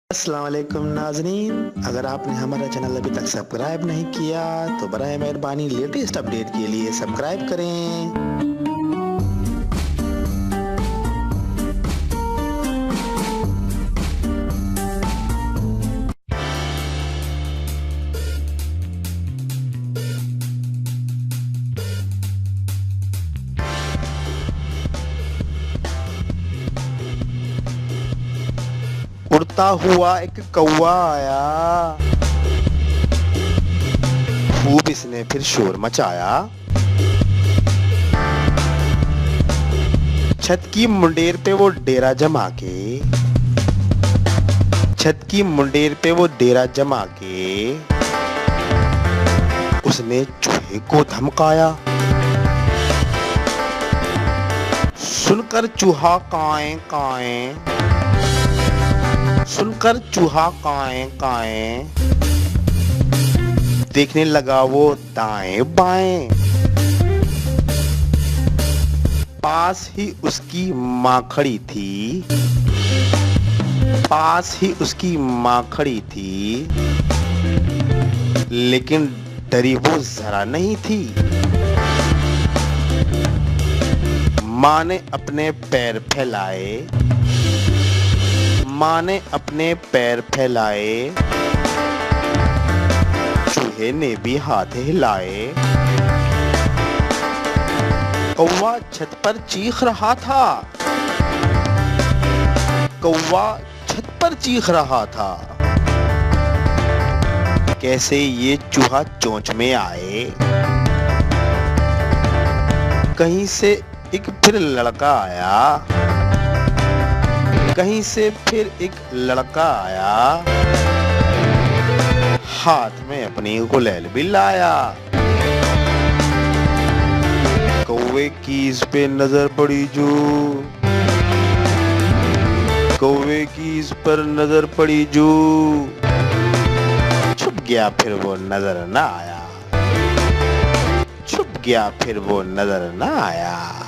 अस्सलाम वालेकुम नाज़रीन, अगर आपने हमारा चैनल अभी तक सब्सक्राइब नहीं किया तो बराए मेहरबानी लेटेस्ट अपडेट के लिए सब्सक्राइब करें। उड़ता हुआ एक कौवा आया, खूब इसने फिर शोर मचाया। छत की मुंडेर पे वो डेरा जमा के, छत की मुंडेर पे वो डेरा जमा के उसने चूहे को धमकाया। सुनकर चूहा काएं काएं, सुनकर चूहा काएं काएं देखने लगा वो दाएं बाएं। पास ही उसकी माँ खड़ी थी, पास ही उसकी माँ खड़ी थी, लेकिन डरी वो जरा नहीं थी। माँ ने अपने पैर फैलाए, माँ ने अपने पैर फैलाए, चूहे ने भी हाथ हिलाए। कौवा छत पर चीख रहा था, कौवा छत पर चीख रहा था। कैसे ये चूहा चोंच में आए। कहीं से एक फिर लड़का आया, कहीं से फिर एक लड़का आया, हाथ में अपनी गुलेल भी लाया। कौवे की इस पे नजर पड़ी जो, कौवे की इस पर नजर पड़ी जो, छुप गया फिर वो नजर ना आया, छुप गया फिर वो नजर ना आया।